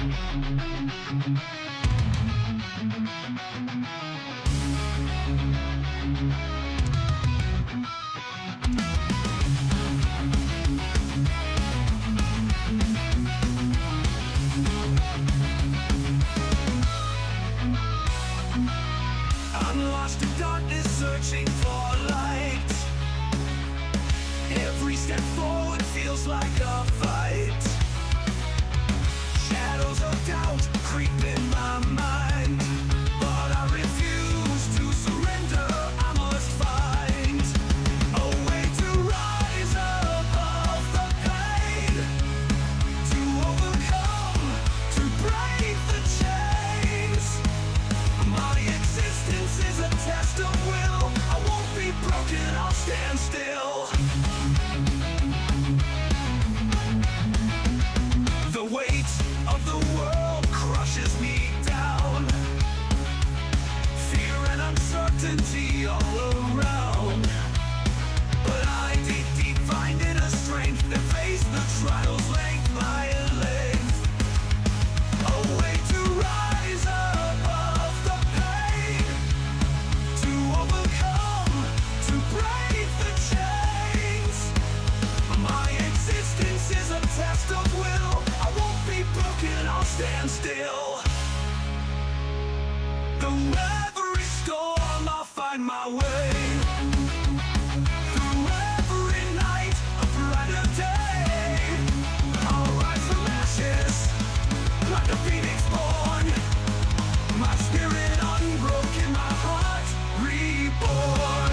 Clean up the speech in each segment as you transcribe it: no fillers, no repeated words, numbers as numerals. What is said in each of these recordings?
I'm lost in darkness, searching for light. Every step forward feels like a fight. Shadows of doubt creep in my mind, but I refuse to surrender. I must find a way to rise above the pain, to overcome, to break the chains. My existence is a test of will. I won't be broken, I'll stand still. The weight of the world crushes me down. Fear and uncertainty all around. But I deep find inner strength that face the trials length by length. A way to rise above the pain, to overcome, to break the chains. My existence is a test of will. I won't be broken, I'll stand still. Through every storm, I'll find my way. Through every night, a brighter day. I'll rise from ashes, like a phoenix born. My spirit unbroken, my heart reborn.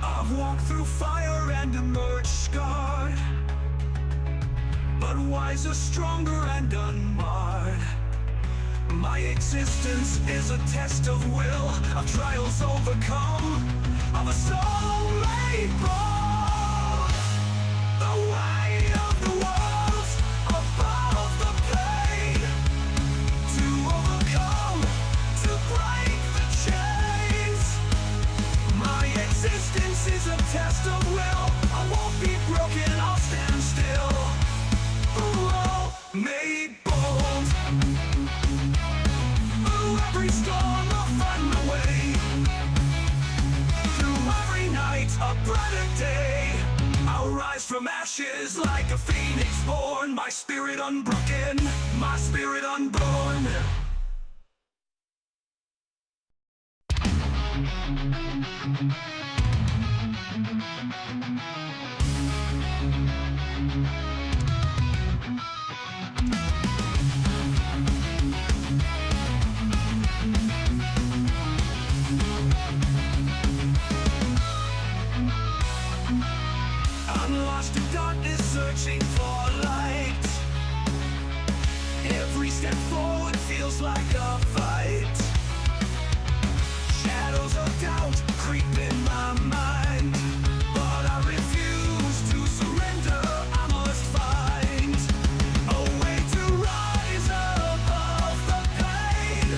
I've walked through fire and emerged scarred, but wiser, stronger, and unmarred. My existence is a test of will, of trials overcome, of a soul made bold. The way of the world, above the pain, to overcome, to break the chains. My existence is a test of will. I won't be broken, I'll stand still. Oh, made bold. Through every storm, I'll find my way. Through every night, a brighter day. I'll rise from ashes like a phoenix born. My spirit unbroken, my spirit unborn. I'm lost in darkness, searching for light. Every step forward feels like a fight. Shadows of doubt creep in my mind, but I refuse to surrender. I must find a way to rise above the pain,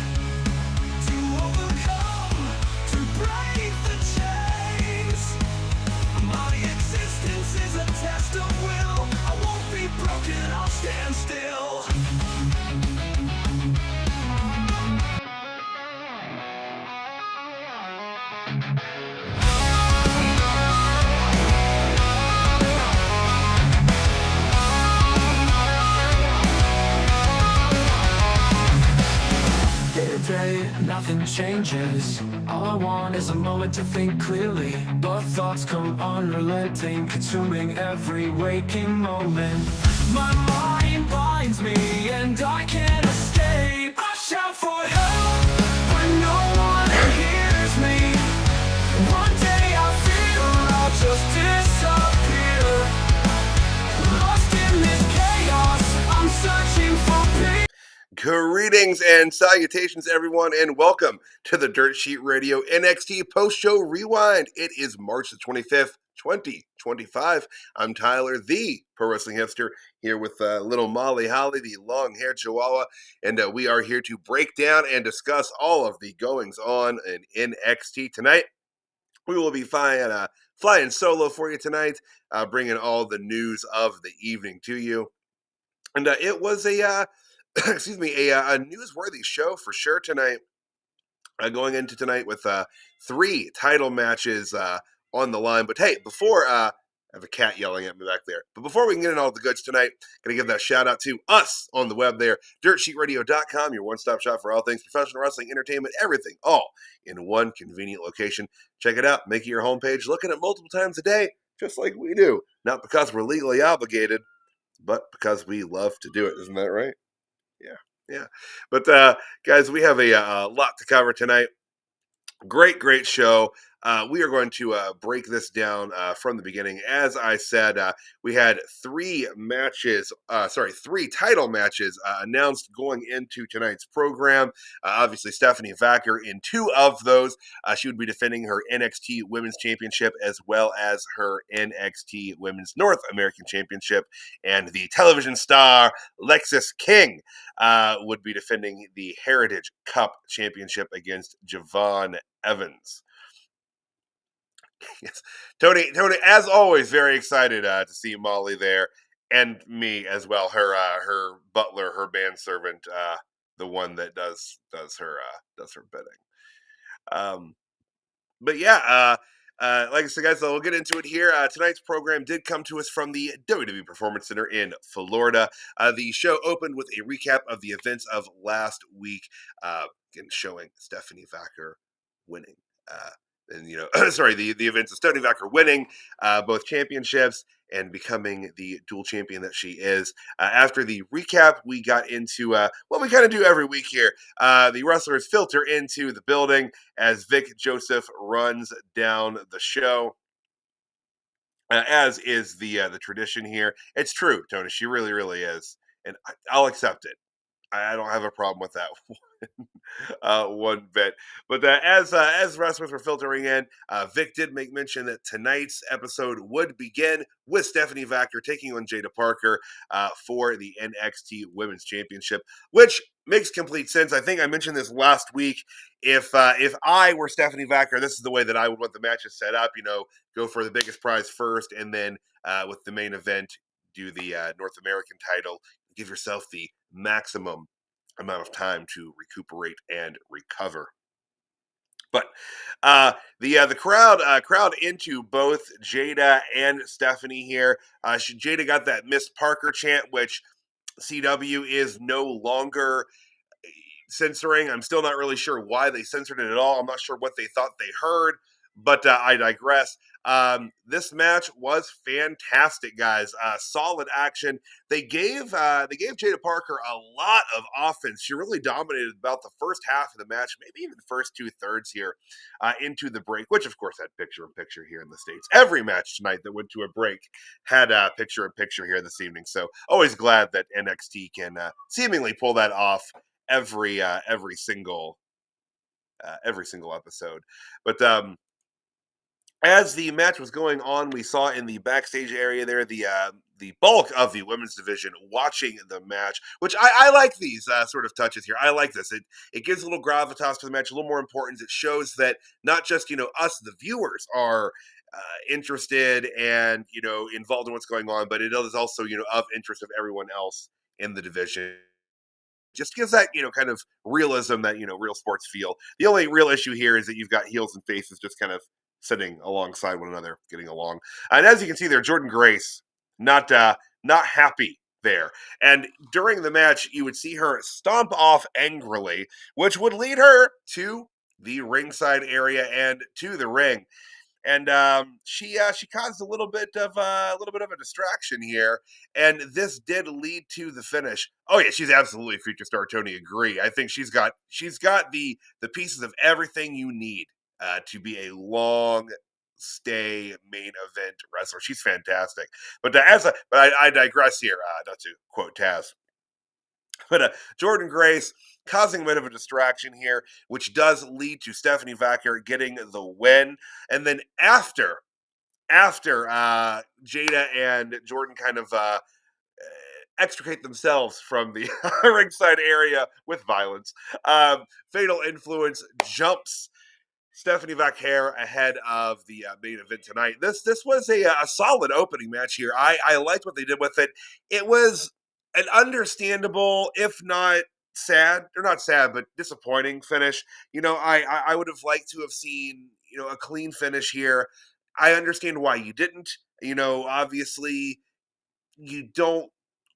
to overcome, to break the chains. My existence is a test of will. I won't be broken, I'll stand still. Day, nothing changes. All I want is a moment to think clearly, but thoughts come unrelenting, consuming every waking moment. My mind binds me and I can't escape. I shout for help when no one hears me. One day I feel I'll just disappear. Lost in this chaos, I'm searching for peace. Greetings and salutations, everyone, and welcome to the Dirt Sheet Radio NXT Post Show Rewind. It is March the 25th, 2025. I'm Tyler, the pro wrestling hipster, here with little Molly Holly, the long-haired chihuahua, and we are here to break down and discuss all of the goings on in NXT tonight. We will be flying solo for you tonight, bringing all the news of the evening to you. And it was excuse me, a newsworthy show for sure tonight. Going into tonight with 3 title matches on the line. But hey, before I have a cat yelling at me back there. But before we can get into all the goods tonight, gonna give that shout out to us on the web there, dirtsheetradio.com, your one-stop shop for all things professional wrestling, entertainment, everything, all in one convenient location. Check it out, make it your homepage, look at it multiple times a day, just like we do. Not because we're legally obligated, but because we love to do it. Isn't that right? Yeah. But guys, we have a lot to cover tonight. Great show. We are going to break this down from the beginning. As I said, we had 3 title matches announced going into tonight's program. Obviously, Stephanie Vacker in 2 of those. She would be defending her NXT Women's Championship as well as her NXT Women's North American Championship. And the television star, Lexis King, would be defending the Heritage Cup Championship against Javon Evans. Yes, Tony, as always, very excited to see Molly there, and me as well. Her butler, her manservant, the one that does her bidding. But yeah, like I said, guys, so we'll get into it here. Tonight's program did come to us from the WWE Performance Center in Florida. The show opened with a recap of the events of last week, showing Stephanie Vacker winning. And the events of Stephanie Vacker winning both championships and becoming the dual champion that she is. After the recap, we got into what we kind of do every week here. The wrestlers filter into the building as Vic Joseph runs down the show. As is the tradition here. It's true, Tony. She really is, and I'll accept it. I don't have a problem with that one bit. But as wrestlers were filtering in, Vic did make mention that tonight's episode would begin with Stephanie Vacker taking on Jada Parker for the NXT Women's Championship, which makes complete sense. I think I mentioned this last week. If I were Stephanie Vacker, this is the way that I would want the matches set up. Go for the biggest prize first, and then with the main event, do the North American title. Give yourself the maximum amount of time to recuperate and recover. But the crowd into both Jada and Stephanie here. Jada got that Miss Parker chant, which CW is no longer censoring. I'm still not really sure why they censored it at all. I'm not sure what they thought they heard, but I digress. This match was fantastic, guys. Solid action. They gave Jada Parker a lot of offense. She really dominated about the first half of the match, maybe even the first 2/3 here into the break, which of course had picture-in-picture here in the States. Every match tonight that went to a break had picture-in-picture here this evening. So always glad that NXT can seemingly pull that off every single episode. But as the match was going on, we saw in the backstage area there the bulk of the women's division watching the match, which I like these sort of touches here. I like this. It gives a little gravitas to the match, a little more importance. It shows that not just us, the viewers, are interested and involved in what's going on, but it is also of interest of everyone else in the division. Just gives that kind of realism that real sports feel. The only real issue here is that you've got heels and faces just kind of sitting alongside one another, getting along. And as you can see there, Jordynne Grace not happy there. And during the match, you would see her stomp off angrily, which would lead her to the ringside area and to the ring. And she caused a little bit of a distraction here, and this did lead to the finish. Oh yeah, she's absolutely a future star. Tony, agree. I think she's got the pieces of everything you need to be a long stay main event wrestler. She's fantastic. But I digress here. Not to quote Taz. But Jordynne Grace causing a bit of a distraction here, which does lead to Stephanie Vacker getting the win. And then after after Jada and Jordan kind of extricate themselves from the ringside area with violence. Fatal Influence jumps Stephanie Vaquer ahead of the main event tonight. This was a solid opening match here. I liked what they did with it. It was an understandable, if not sad, or not sad, but disappointing finish. I would have liked to have seen a clean finish here. I understand why you didn't. Obviously you don't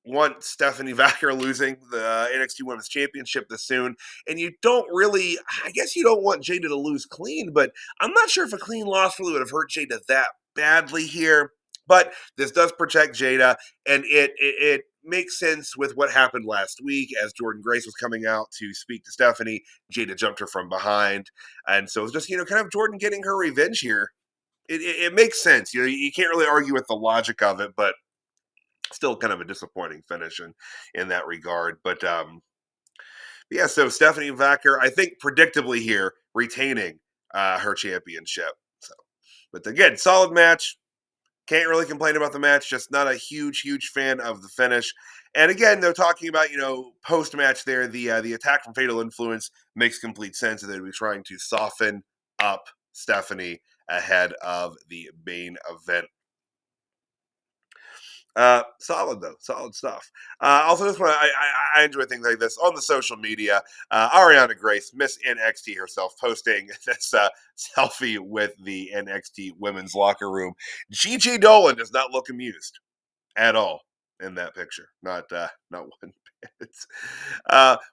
want Stephanie Vaquer losing the NXT Women's Championship this soon, and you don't really, I guess you don't want Jada to lose clean, but I'm not sure if a clean loss really would have hurt Jada that badly here. But this does protect Jada, and it makes sense with what happened last week as Jordan Grace was coming out to speak to Stephanie. Jada jumped her from behind, and so it's just kind of Jordan getting her revenge here. It makes sense. You can't really argue with the logic of it, but still kind of a disappointing finish in that regard. But yeah, so Stephanie Vaquer, I think predictably here, retaining her championship. So, but again, solid match. Can't really complain about the match. Just not a huge fan of the finish. And again, they're talking about post match there. The attack from Fatal Influence makes complete sense, and they'd be trying to soften up Stephanie ahead of the main event. Solid though, solid stuff. Also, just want I enjoy things like this on the social media. Ariana Grace, Miss NXT herself, posting this selfie with the NXT women's locker room. Gigi Dolan does not look amused at all in that picture. Not one bit.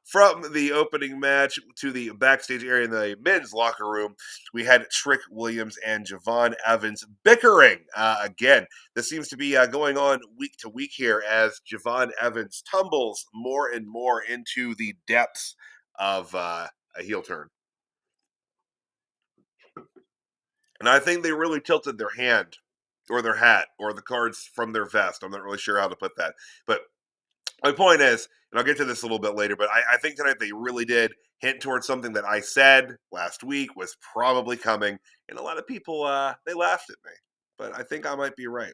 From the opening match to the backstage area in the men's locker room, we had Trick Williams and Javon Evans bickering again. This seems to be going on week to week here as Javon Evans tumbles more and more into the depths of a heel turn. And I think they really tilted their hand or their hat or the cards from their vest. I'm not really sure how to put that. But my point is, and I'll get to this a little bit later, but I think tonight they really did hint towards something that I said last week was probably coming. And a lot of people, they laughed at me. But I think I might be right.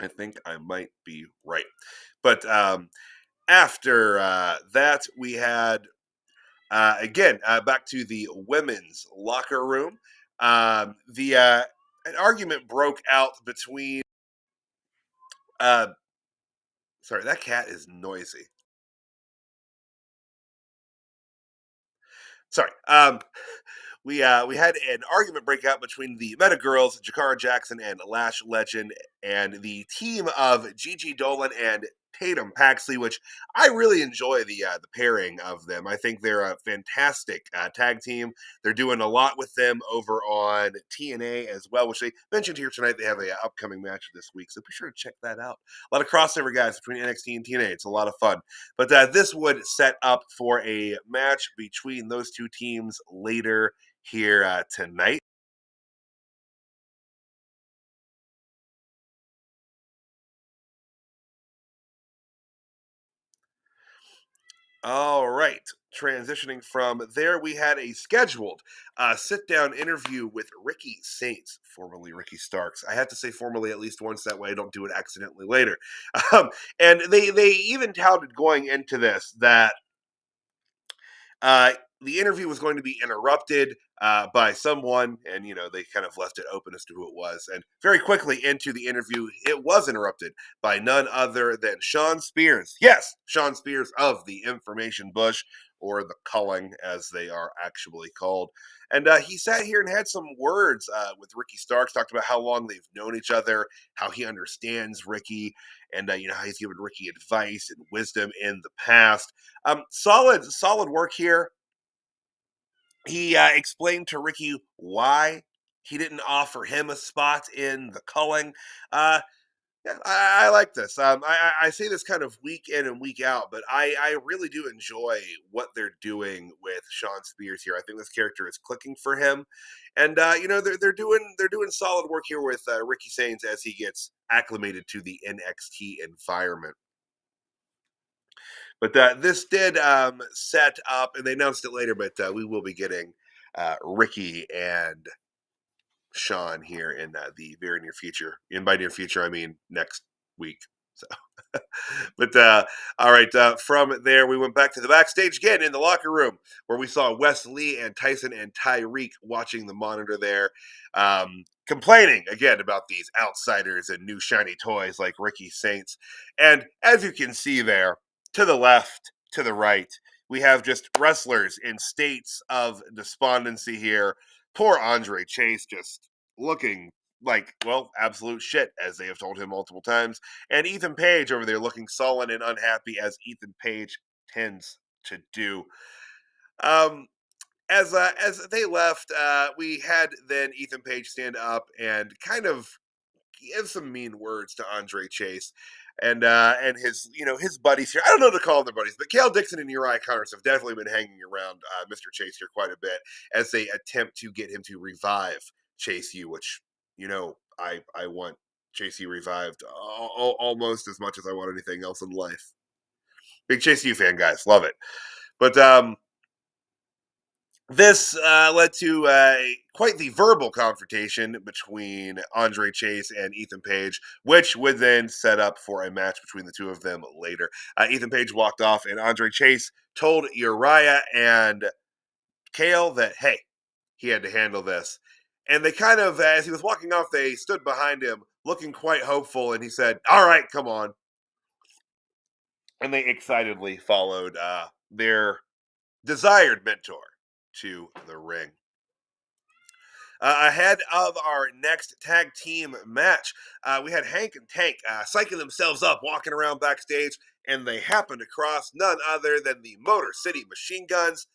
I think I might be right. But after that, we had, again, back to the women's locker room. The An argument broke out between. Sorry, that cat is noisy. Sorry. We had an argument break out between the Meta Girls, Jakara Jackson and Lash Legend, and the team of Gigi Dolan and Tatum Paxley, which I really enjoy the pairing of them. I think they're a fantastic tag team. They're doing a lot with them over on TNA as well, which they mentioned here tonight. They have a upcoming match this week, so be sure to check that out. A lot of crossover guys between NXT and TNA. It's a lot of fun. But this would set up for a match between those two teams later here tonight. All right. Transitioning from there, we had a scheduled sit down interview with Ricky Saints, formerly Ricky Starks. I have to say formerly at least once, that way I don't do it accidentally later. And they even touted going into this that uh, the interview was going to be interrupted by someone, and they kind of left it open as to who it was. And very quickly into the interview, it was interrupted by none other than Sean Spears. Yes, Sean Spears of the Information Bush, or the Culling, as they are actually called. And he sat here and had some words with Ricky Starks, talked about how long they've known each other, how he understands Ricky, and how he's given Ricky advice and wisdom in the past. Solid work here. He explained to Ricky why he didn't offer him a spot in the culling. Yeah, I like this. I say this kind of week in and week out, but I really do enjoy what they're doing with Sean Spears here. I think this character is clicking for him, and they're doing solid work here with Ricky Sainz as he gets acclimated to the NXT environment. But this did set up, and they announced it later, but we will be getting Ricky and Sean here in the very near future. And by near future, I mean next week. So, but all right. From there, we went back to the backstage again in the locker room where we saw Wesley and Tyson and Tyreek watching the monitor there, complaining again about these outsiders and new shiny toys like Ricky Saints. And as you can see there, to the left, to the right, we have just wrestlers in states of despondency here. Poor Andre Chase just looking like, well, absolute shit, as they have told him multiple times. And Ethan Page over there looking sullen and unhappy, as Ethan Page tends to do. Um, as they left, we had then Ethan Page stand up and kind of give some mean words to Andre Chase and his his buddies here. I don't know to call them their buddies, but Kale Dixon and Uriah Connors have definitely been hanging around Mr. Chase here quite a bit as they attempt to get him to revive Chase U, which I want Chase U revived almost as much as I want anything else in life. Big Chase U fan, guys, love it. But this led to quite the verbal confrontation between Andre Chase and Ethan Page, which would then set up for a match between the two of them later. Ethan Page walked off, and Andre Chase told Uriah and Kale that, hey, he had to handle this. And they kind of, as he was walking off, they stood behind him looking quite hopeful, and he said, all right, come on. And they excitedly followed their desired mentor to the ring. Ahead of our next tag team match, we had Hank and Tank psyching themselves up, walking around backstage, and they happened across none other than the Motor City Machine Guns,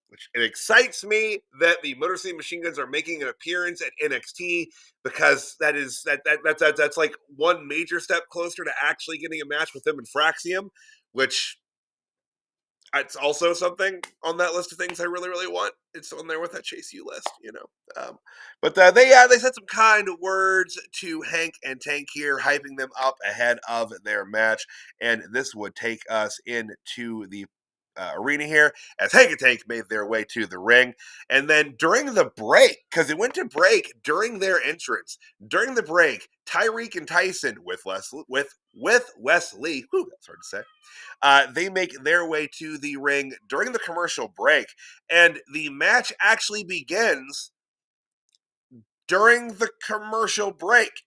which it excites me that the Motor City Machine Guns are making an appearance at NXT because that's like one major step closer to actually getting a match with them and Fraxium, which it's also something on that list of things I really, really want. It's on there with that Chase U list, But they said some kind words to Hank and Tank here, hyping them up ahead of their match, and this would take us into the arena here as Hank and Tank made their way to the ring. And then during the break, because it went to break during their entrance, during the break, Tyreek and Tyson with Wesley, that's hard to say. They make their way to the ring during the commercial break, and the match actually begins during the commercial break,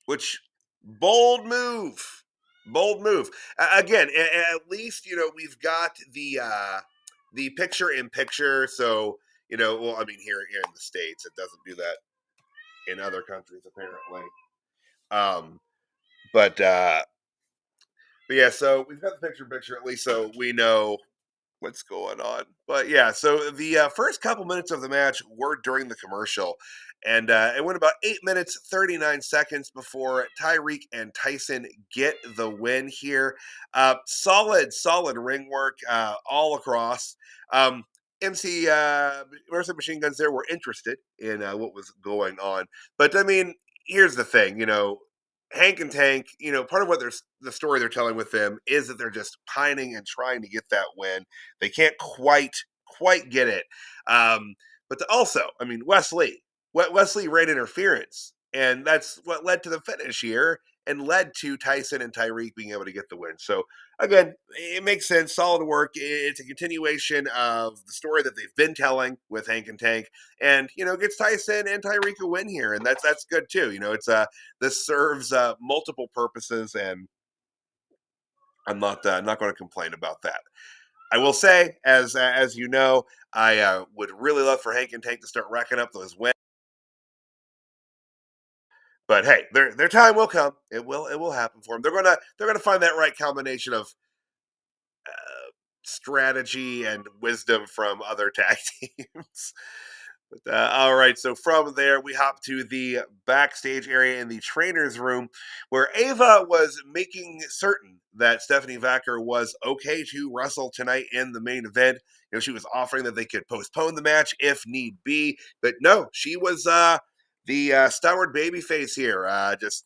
which bold move. Again, at least we've got the picture in picture. So well, I mean here in the States, it doesn't do that in other countries apparently. But yeah, so we've got the picture in picture at least, so we know what's going on. But yeah, so the first couple minutes of the match were during the commercial, and it went about 8 minutes 39 seconds before Tyreek and Tyson get the win here. Solid ring work all across. MC Mercy Machine Guns there were interested in what was going on, but I mean, here's the thing, Hank and Tank, part of what the story they're telling with them is that they're just pining and trying to get that win. They can't quite get it. But also, I mean, Wesley ran interference, and that's what led to the finish here and led to Tyson and Tyreek being able to get the win. So again, it makes sense. Solid work. It's a continuation of the story that they've been telling with Hank and Tank, and gets Tyson and Tyreek a win here, and that's good too. It's this serves multiple purposes, and I'm not going to complain about that. I will say, as I would really love for Hank and Tank to start racking up those wins. But hey, their time will come. It will happen for them. They're gonna find that right combination of strategy and wisdom from other tag teams. But, all right, so from there we hop to the backstage area in the trainer's room, where Ava was making certain that Stephanie Vacker was okay to wrestle tonight in the main event. She was offering that they could postpone the match if need be, but no, she was the stalwart babyface here, just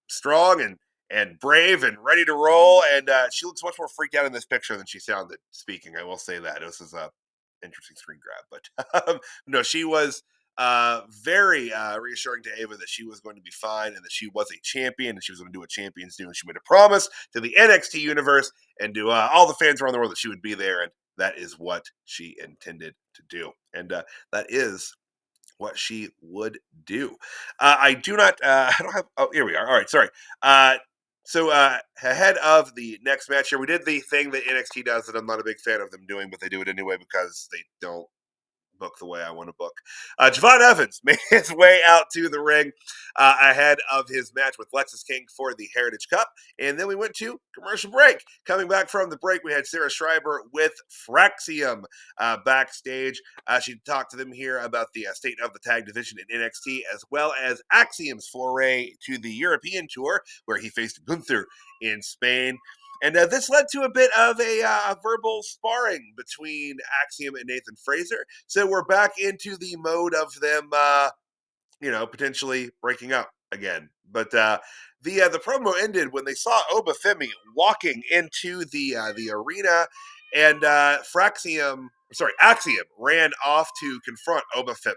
strong and brave and ready to roll. And she looks much more freaked out in this picture than she sounded speaking. I will say that this is a interesting screen grab, but no, she was very reassuring to Ava that she was going to be fine and that she was a champion and she was going to do what champions do. And she made a promise to the NXT universe and to all the fans around the world that she would be there. And that is what she intended to do. And that is what she would do. I do not, I don't have, oh, here we are. All right, sorry. So ahead of the next match here, we did the thing that NXT does that I'm not a big fan of them doing, but they do it anyway because they don't book the way I want to book. Javon Evans made his way out to the ring ahead of his match with Lexus King for the Heritage Cup. And then we went to commercial break. Coming back from the break, we had Sarah Schreiber with Fraxium backstage. She talked to them here about the state of the tag division in NXT, as well as Axiom's foray to the European tour, where he faced Gunther in Spain. And this led to a bit of a verbal sparring between Axiom and Nathan Fraser. So we're back into the mode of them, potentially breaking up again. But the promo ended when they saw Obafemi walking into the arena, and Axiom ran off to confront Obafemi.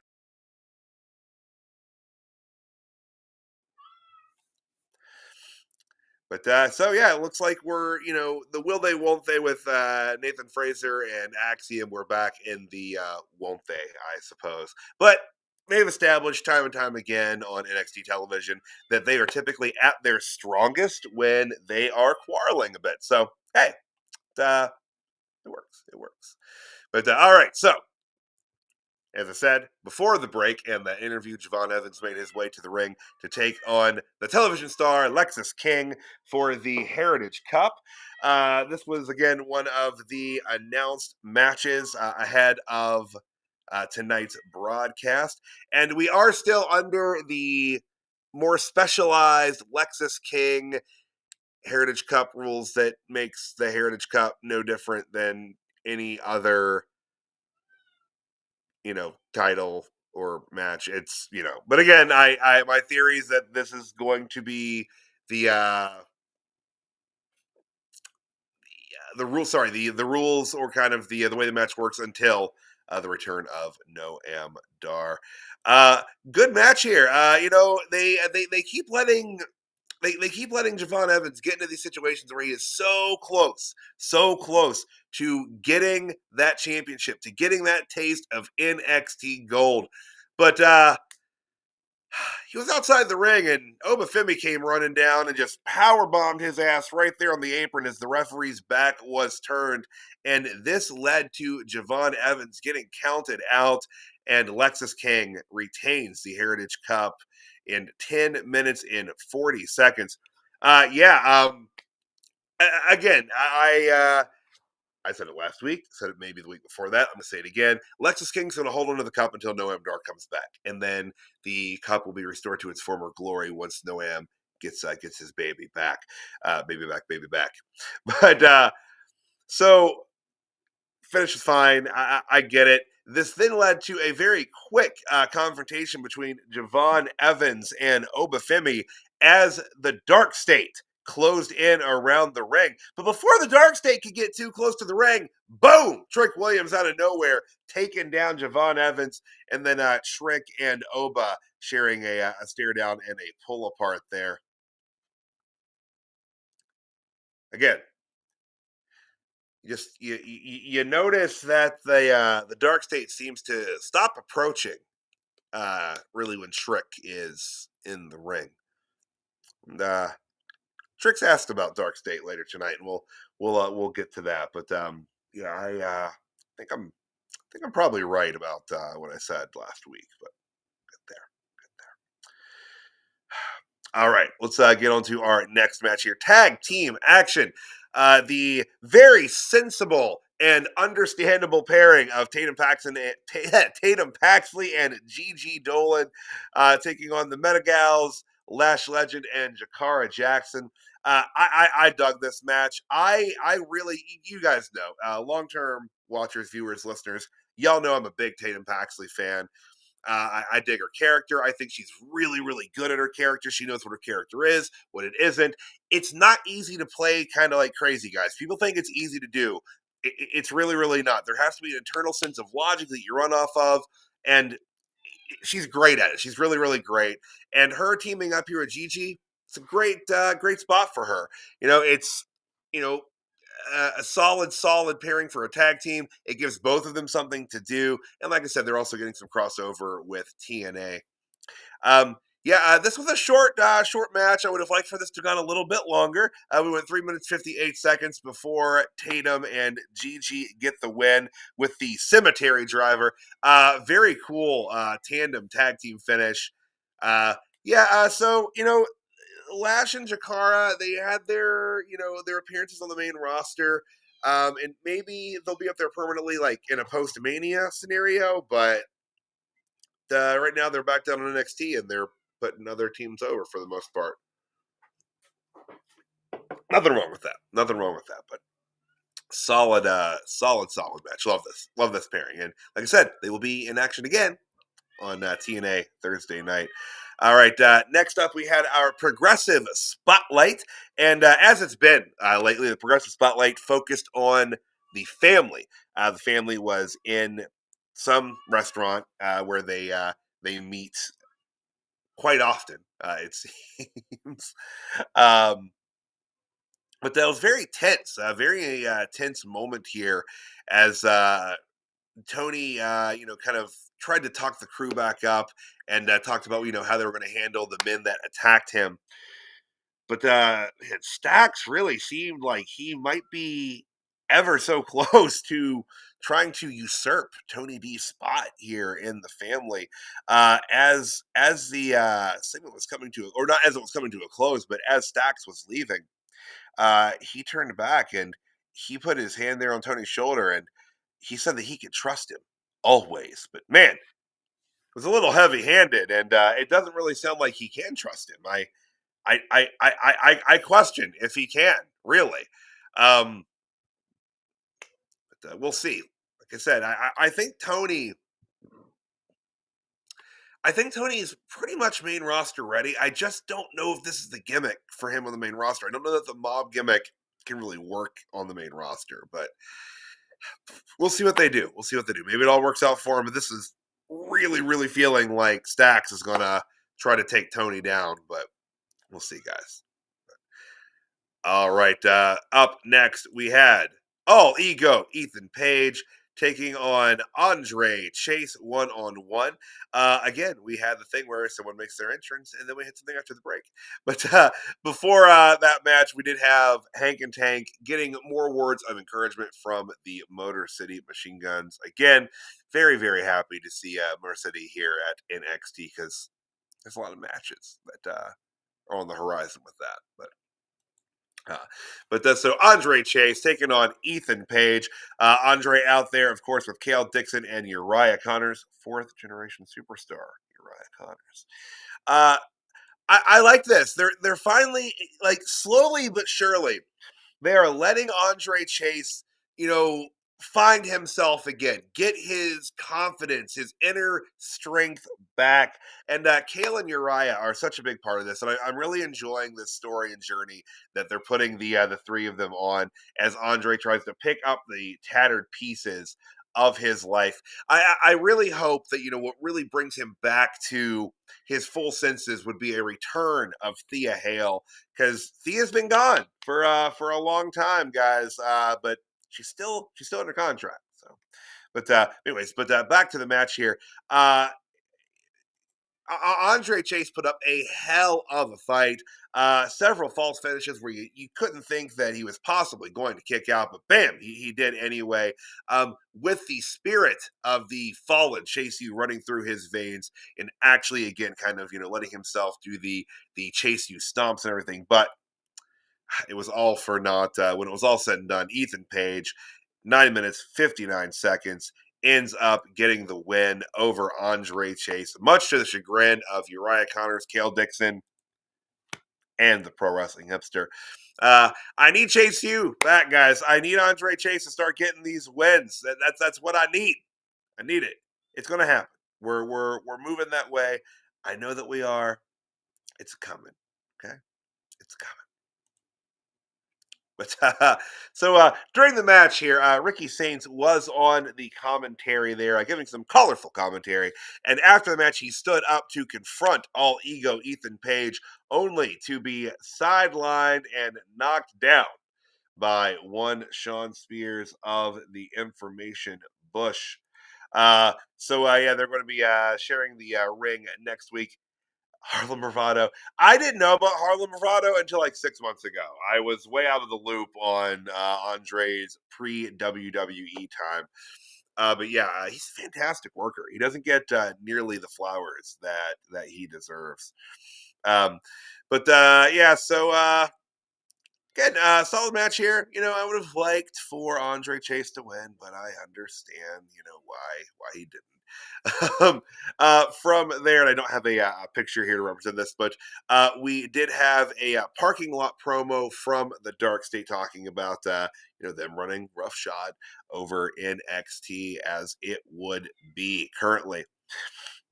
But so yeah, it looks like we're the will they won't they with Nathan Fraser and Axiom. We're back in the won't they, I suppose. But they've established time and time again on NXT television that they are typically at their strongest when they are quarreling a bit. So hey, it works. It works. But all right, so as I said before the break and the interview, Javon Evans made his way to the ring to take on the television star Lexus King for the Heritage Cup. This was, again, one of the announced matches ahead of tonight's broadcast. And we are still under the more specialized Lexus King Heritage Cup rules that makes the Heritage Cup no different than any other title or match. It's, but again, I my theory is that this is going to be the the rules, or kind of the way the match works until the return of Noam Dar. Good match here. They keep letting they keep letting Javon Evans get into these situations where he is so close to getting that championship, to getting that taste of NXT gold. But he was outside the ring, and Obafemi came running down and just power bombed his ass right there on the apron as the referee's back was turned. And this led to Javon Evans getting counted out, and Lexus King retains the Heritage Cup in 10 minutes and 40 seconds. Again, I said it last week, said it maybe the week before that. I'm going to say it again. Lexus King's going to hold on to the cup until Noam Dar comes back. And then the cup will be restored to its former glory once Noam gets his baby back. Baby back. But so finish is fine. I get it. This then led to a very quick confrontation between Javon Evans and Obafemi as the Dark State closed in around the ring. But before the Dark State could get too close to the ring, boom! Trick Williams out of nowhere taking down Javon Evans, and then Trick and Oba sharing a stare down and a pull apart there. Again, you notice that the Dark State seems to stop approaching really when Trick is in the ring. And Trick's asked about Dark State later tonight, and we'll get to that. But I think I'm probably right about what I said last week. But get there. All right, let's get on to our next match here. Tag team action. The very sensible and understandable pairing of Tatum Paxley and Gigi Dolan taking on the Metagals, Lash Legend, and Jakara Jackson. I dug this match. I really, you guys know, long-term watchers, viewers, listeners, y'all know I'm a big Tatum Paxley fan. I dig her character. I think she's really, really good at her character. She knows what her character is, what it isn't. It's not easy to play kind of like crazy, guys. People think it's easy to do. It's really, really not. There has to be an internal sense of logic that you run off of. And she's great at it. She's really, really great. And her teaming up here with Gigi, it's a great spot for her. It's you know a solid pairing for a tag team. It gives both of them something to do, and like I said, they're also getting some crossover with TNA. Um, yeah, this was a short match. I would have liked for this to gone a little bit longer. We went 3 minutes 58 seconds before Tatum and Gigi get the win with the cemetery driver. Very cool tandem tag team finish. So Lash and Jakara, they had their appearances on the main roster. And maybe they'll be up there permanently, like in a post Mania scenario. But right now they're back down on NXT and they're putting other teams over for the most part. Nothing wrong with that. Nothing wrong with that. But solid match. Love this pairing. And like I said, they will be in action again on TNA Thursday night. All right, next up we had our Progressive Spotlight. And as it's been lately, the Progressive Spotlight focused on the family. The family was in some restaurant where they meet quite often, it seems. Um, but that was very tense, a very tense moment here as Tony, kind of tried to talk the crew back up and talked about, how they were going to handle the men that attacked him. But Stax really seemed like he might be ever so close to trying to usurp Tony D's spot here in the family. As the segment was coming to, or not as it was coming to a close, but as Stax was leaving, he turned back and he put his hand there on Tony's shoulder and he said that he could trust him always. But man, it was a little heavy-handed, and it doesn't really sound like he can trust him. I question if he can really. Um, but we'll see. Like I said, I think Tony. I think Tony is pretty much main roster ready. I just don't know if this is the gimmick for him on the main roster. I don't know that the mob gimmick can really work on the main roster, but we'll see what they do. We'll see what they do. Maybe it all works out for him. But this is really, really feeling like Stax is gonna try to take Tony down, but we'll see, guys. All right. Up next, we had All Ego Ethan Page taking on Andre Chase 1-on-1. Again, we had the thing where someone makes their entrance and then we hit something after the break. But before that match, we did have Hank and Tank getting more words of encouragement from the Motor City Machine Guns. Again, very, very happy to see Motor City here at NXT because there's a lot of matches that are on the horizon with that. So Andre Chase taking on Ethan Page. Andre out there, of course, with Kale Dixon and Uriah Connors, fourth generation superstar Uriah Connors. I like this. They're finally, like, slowly but surely, they are letting Andre Chase, find himself again, get his confidence, his inner strength back. And Kale and Uriah are such a big part of this, and I'm really enjoying this story and journey that they're putting the three of them on as Andre tries to pick up the tattered pieces of his life. I really hope that what really brings him back to his full senses would be a return of Thea Hale, because Thea's been gone for a long time, guys. But she's still under contract. So, but back to the match here. Andre Chase put up a hell of a fight. Several false finishes where you couldn't think that he was possibly going to kick out, but bam, he did anyway. With the spirit of the fallen Chase U running through his veins, and actually again kind of letting himself do the Chase U stomps and everything. But it was all for naught when it was all said and done. Ethan Page, 9 minutes 59 seconds. Ends up getting the win over Andre Chase, much to the chagrin of Uriah Connors, Kale Dixon, and the pro wrestling hipster. I need Chase U back, guys. I need Andre Chase to start getting these wins. That's what I need. I need it. It's gonna happen. We're moving that way. I know that we are. It's coming. Okay, it's coming. But during the match here, Ricky Saints was on the commentary there, giving some colorful commentary. And after the match, he stood up to confront all ego Ethan Page, only to be sidelined and knocked down by one Sean Spears of the Information Bush. Yeah, they're going to be sharing the ring next week. Harlem Bravado. I didn't know about Harlem Bravado until like 6 months ago. I was way out of the loop on Andre's pre WWE time. But yeah, he's a fantastic worker. He doesn't get nearly the flowers that he deserves. Um, yeah, so again, solid match here. I would have liked for Andre Chase to win, but I understand, why he didn't. From there, and I don't have a picture here to represent this, but we did have a parking lot promo from the Dark State talking about them running roughshod over NXT as it would be currently.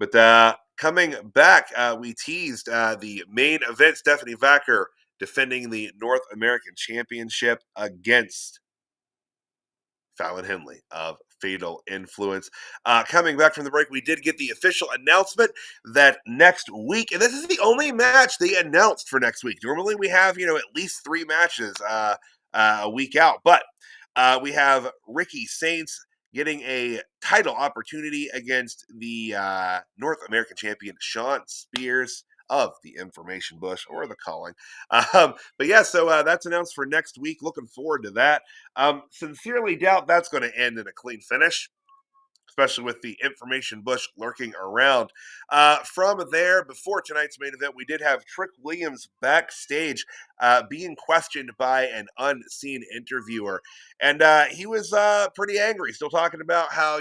But coming back, we teased the main event: Stephanie Vacker defending the North American Championship against Fallon Henley of Fatal Influence. Coming back from the break, we did get the official announcement that next week, and this is the only match they announced for next week. Normally we have, at least 3 matches a week out, but we have Ricky Saints getting a title opportunity against the North American champion Sean Spears of the Information Bush or the Culling. But yeah, so that's announced for next week. Looking forward to that. Sincerely doubt that's going to end in a clean finish, especially with the Information Bush lurking around. From there, before tonight's main event, we did have Trick Williams backstage being questioned by an unseen interviewer. And he was pretty angry, still talking about how,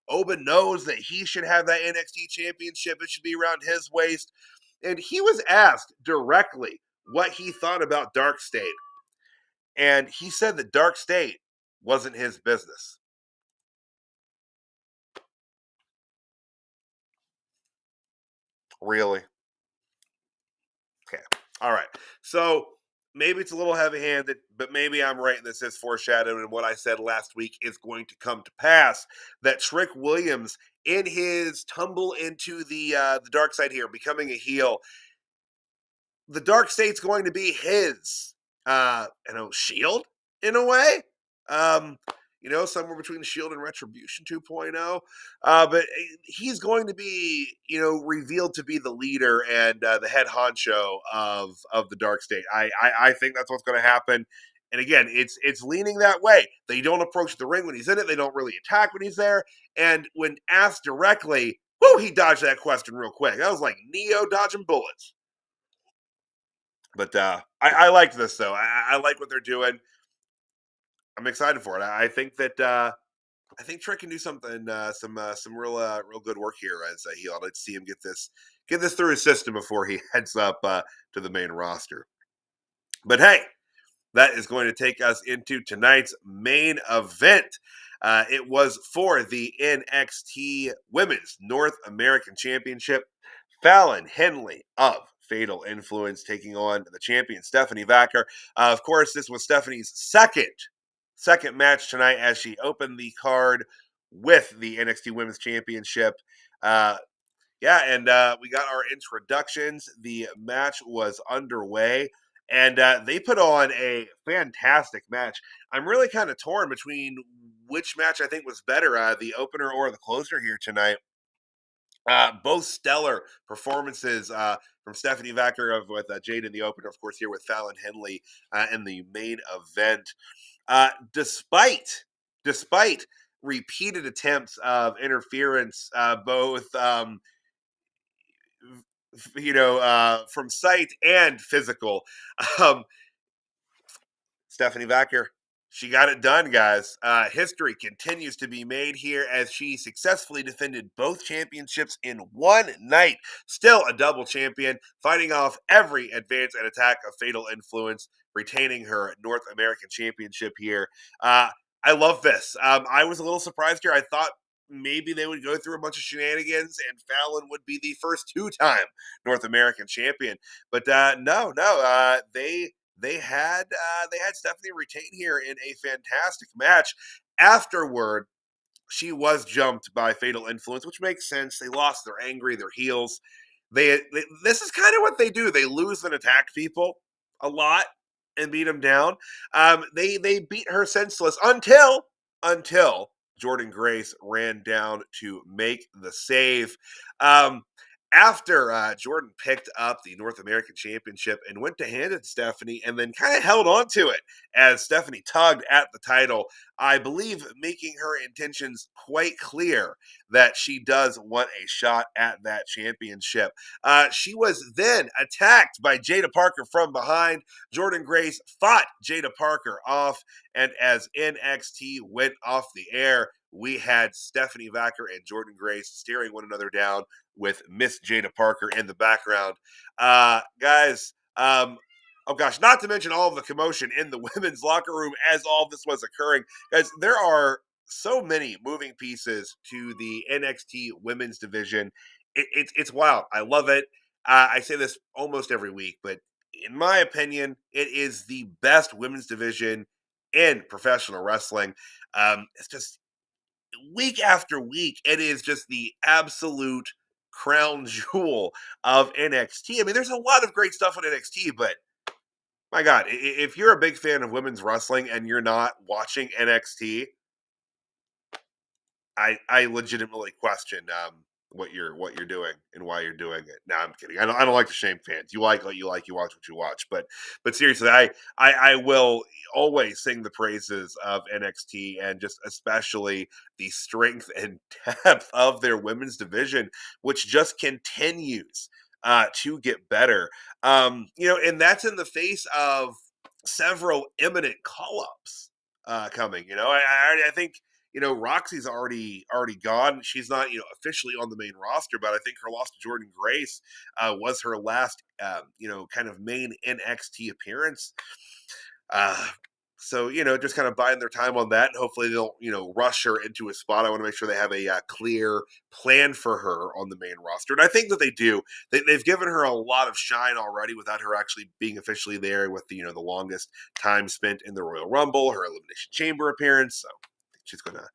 Oban knows that he should have that NXT championship. It should be around his waist. And he was asked directly what he thought about Dark State. And he said that Dark State wasn't his business. Really? Okay. All right. So maybe it's a little heavy handed, but maybe I'm right. This is foreshadowed, and what I said last week is going to come to pass. That Trick Williams, in his tumble into the dark side here, becoming a heel, the dark state's going to be his shield in a way. Um, somewhere between Shield and Retribution 2.0. But he's going to be, revealed to be the leader and the head honcho of the Dark State. I think that's what's going to happen. And again, it's leaning that way. They don't approach the ring when he's in it. They don't really attack when he's there. And when asked directly, whoo, he dodged that question real quick. That was like Neo dodging bullets. But I like this though. I like what they're doing. I'm excited for it. I think that I think Trick can do something, some real good work here as a heel. I'd like to see him get this through his system before he heads up to the main roster. But hey, that is going to take us into tonight's main event. It was for the NXT Women's North American Championship. Fallon Henley of Fatal Influence taking on the champion Stephanie Vacker. Of course, this was Stephanie's second match tonight as she opened the card with the NXT Women's Championship. And we got our introductions. The match was underway, and they put on a fantastic match. I'm really kind of torn between which match I think was better, the opener or the closer here tonight. Both stellar performances from Stephanie Vacker with Jade in the opener, of course, here with Fallon Henley in the main event. Despite repeated attempts of interference, both from sight and physical, um, Stephanie Vacker, she got it done, guys. History continues to be made here as she successfully defended both championships in one night. Still a double champion, fighting off every advance and attack of Fatal Influence, retaining her North American Championship here. I love this. I was a little surprised here. I thought maybe they would go through a bunch of shenanigans and Fallon would be the first 2-time North American champion. But no, they had Stephanie retain here in a fantastic match. Afterward, she was jumped by Fatal Influence, which makes sense. They lost, they're angry, they're heels. This is kind of what they do. They lose and attack people a lot and beat them down. They beat her senseless until Jordan Grace ran down to make the save. Um, After Jordan picked up the North American Championship and went to hand it to Stephanie and then kind of held on to it as Stephanie tugged at the title, I believe making her intentions quite clear that she does want a shot at that championship. She was then attacked by Jada Parker from behind. Jordan Grace fought Jada Parker off, and as NXT went off the air, we had Stephanie Vacker and Jordan Grace staring one another down with Miss Jada Parker in the background. Guys, oh gosh, not to mention all of the commotion in the women's locker room as all this was occurring. Guys, there are so many moving pieces to the NXT women's division. It's wild. I love it. I say this almost every week, but in my opinion, it is the best women's division in professional wrestling. It's just week after week, it is just the absolute crown jewel of NXT. I mean, there's a lot of great stuff on NXT, but my God, if you're a big fan of women's wrestling and you're not watching NXT, I legitimately question what you're doing and why you're doing it. No, I'm kidding. I don't like to shame fans. You like what you like. You watch what you watch. But seriously, I will always sing the praises of NXT and just especially the strength and depth of their women's division, which just continues to get better. And that's in the face of several imminent call ups coming. I think Roxy's already gone. She's not officially on the main roster, but I think her loss to Jordan Grace was her last kind of main NXT appearance. Uh, so just kind of biding their time on that, and hopefully they'll rush her into a spot. I want to make sure they have a clear plan for her on the main roster, and I think that they do. They've given her a lot of shine already without her actually being officially there with the longest time spent in the Royal Rumble, her Elimination Chamber appearance. So she's gonna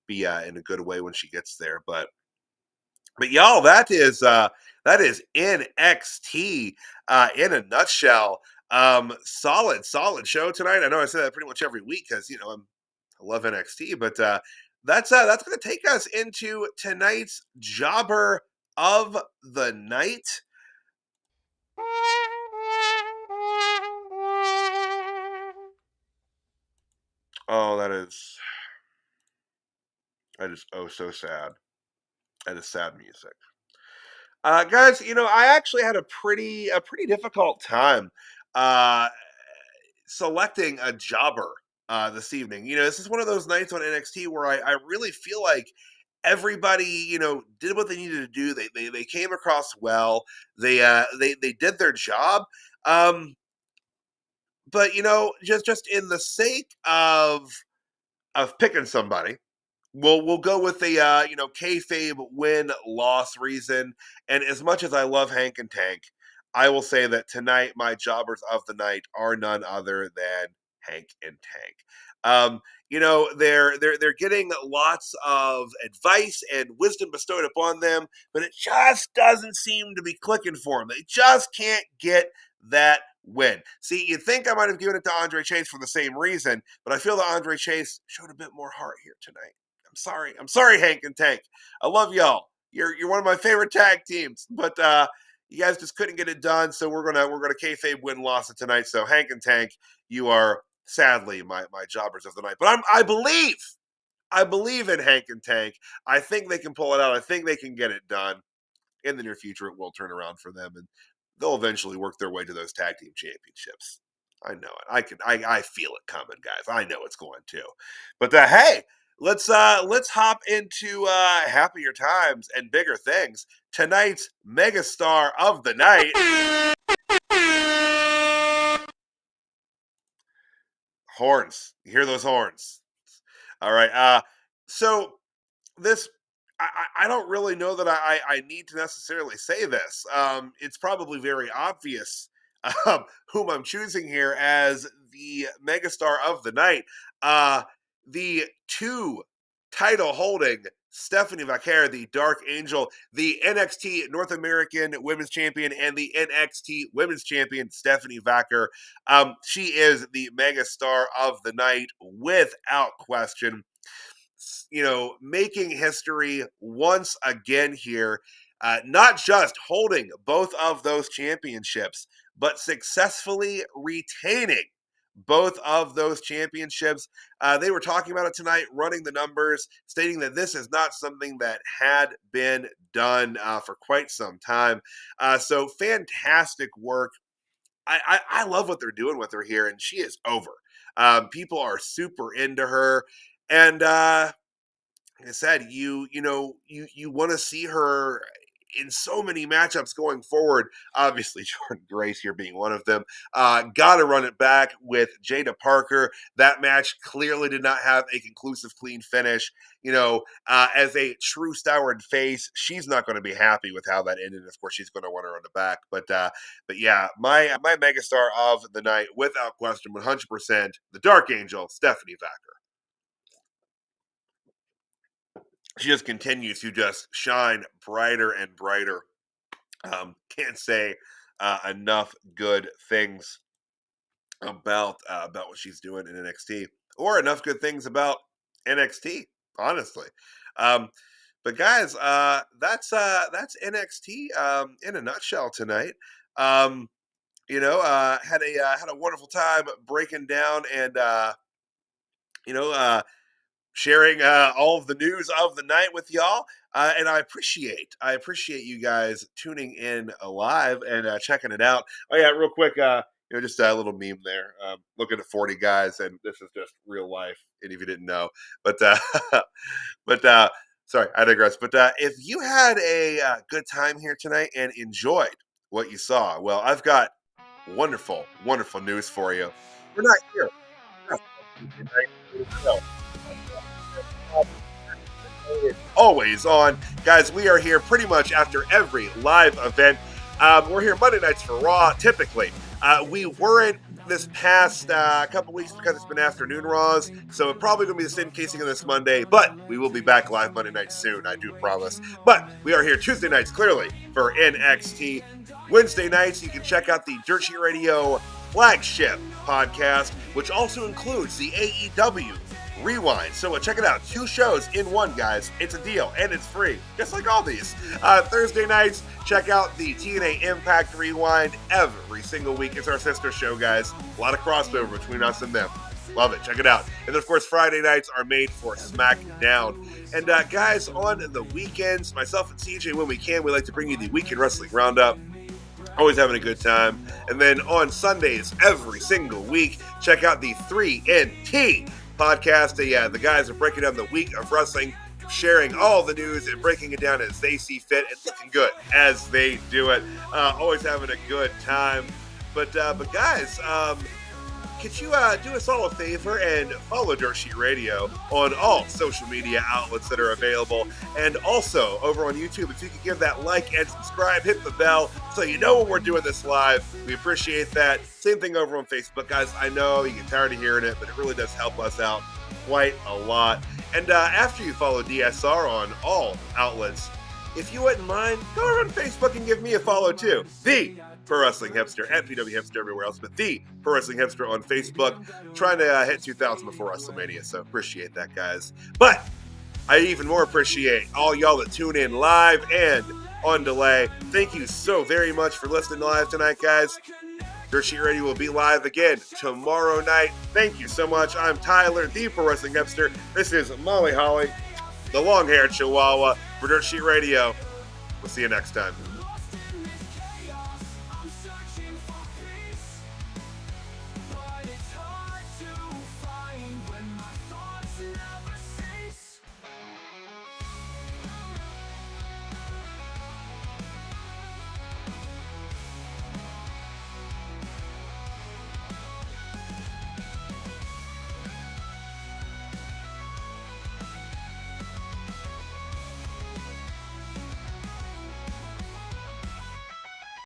be in a good way when she gets there. But y'all, that is NXT in a nutshell. Solid show tonight. I know I say that pretty much every week because I love NXT, but that's going to take us into tonight's Jobber of the Night. Oh, that is oh so sad. That is sad music. Guys, I actually had a pretty difficult time uh, selecting a jobber this evening. This is one of those nights on NXT where I really feel like everybody, did what they needed to do. They came across well. They did their job. Um, but just in the sake of picking somebody, we'll go with the kayfabe win loss reason. And as much as I love Hank and Tank, I will say that tonight my jobbers of the night are none other than Hank and Tank. They're getting lots of advice and wisdom bestowed upon them, but it just doesn't seem to be clicking for them. They just can't get that win. See, you'd think I might have given it to Andre Chase for the same reason, but I feel that Andre Chase showed a bit more heart here tonight. I'm sorry, Hank and Tank. I love y'all. You're one of my favorite tag teams, but you guys just couldn't get it done. So we're gonna kayfabe win loss it tonight. So Hank and Tank, you are sadly my jobbers of the night. But I believe in Hank and Tank. I think they can pull it out. I think they can get it done. In the near future, it will turn around for them, and they'll eventually work their way to those tag team championships. I know it. I feel it coming, guys. I know it's going to. But hey, let's hop into happier times and bigger things. Tonight's megastar of the night. Horns. You hear those horns? All right. So this I don't really know that I need to necessarily say this. It's probably very obvious whom I'm choosing here as the megastar of the night. The two title holding Stephanie Vaquer, the Dark Angel, the NXT North American Women's Champion, and the NXT Women's Champion, Stephanie Vaquer. She is the megastar of the night without question. Making history once again here, not just holding both of those championships, but successfully retaining both of those championships. They were talking about it tonight, running the numbers, stating that this is not something that had been done for quite some time. So fantastic work. I love what they're doing with her here, and she is over. People are super into her, and like I said, you want to see her in so many matchups going forward. Obviously, Jordan Grace here being one of them. Got to run it back with Jada Parker. That match clearly did not have a conclusive, clean finish. As a true Stoward face, she's not going to be happy with how that ended. Of course, she's going to want to run it back. But yeah, my megastar of the night, without question, 100%, the Dark Angel, Stephanie Vaquer. She just continues to just shine brighter and brighter. Can't say enough good things about what she's doing in NXT, or enough good things about NXT, honestly. But guys, that's NXT in a nutshell tonight. Had a wonderful time breaking down and sharing all of the news of the night with y'all, and I appreciate you guys tuning in live and checking it out. Oh yeah, real quick, just a little meme there. Looking at 40 guys, and this is just real life. And if you didn't know, but sorry, I digress. But if you had a good time here tonight and enjoyed what you saw, well, I've got wonderful, wonderful news for you. We're not here. Always on. Guys, we are here pretty much after every live event. We're here Monday nights for Raw, typically. We weren't this past couple weeks because it's been afternoon Raws, so it's probably going to be the same casing on this Monday, but we will be back live Monday night soon, I do promise. But we are here Tuesday nights, clearly, for NXT. Wednesday nights, you can check out the Dirt Sheet Radio flagship podcast, which also includes the AEW Rewind. So check it out. 2 shows in one, guys. It's a deal, and it's free, just like all these. Thursday nights, check out the TNA Impact Rewind every single week. It's our sister show, guys. A lot of crossover between us and them. Love it. Check it out. And then, of course, Friday nights are made for SmackDown. And guys, on the weekends, myself and CJ, when we can, we like to bring you the Weekend Wrestling Roundup. Always having a good time. And then on Sundays, every single week, check out the 3NT podcast. The guys are breaking down the week of wrestling, sharing all the news and breaking it down as they see fit and looking good as they do it. Always having a good time. But guys, could you do us all a favor and follow Dirt Sheet Radio on all social media outlets that are available, and also over on YouTube, if you could give that like and subscribe, hit the bell so you know when we're doing this live. We appreciate that. Same thing over on Facebook, guys. I know you get tired of hearing it, but it really does help us out quite a lot. And after you follow DSR on all outlets, if you wouldn't mind, go over on Facebook and give me a follow too. The Pro Wrestling Hipster, at PW Hipster everywhere else, but the Pro Wrestling Hipster on Facebook. Trying to hit 2,000 before WrestleMania, so appreciate that, guys. But I even more appreciate all y'all that tune in live and on delay. Thank you so very much for listening live tonight, guys. Dirt Sheet Radio will be live again tomorrow night. Thank you so much. I'm Tyler, the Pro Wrestling Hipster. This is Molly Holly, the long-haired Chihuahua, for Dirt Sheet Radio. We'll see you next time.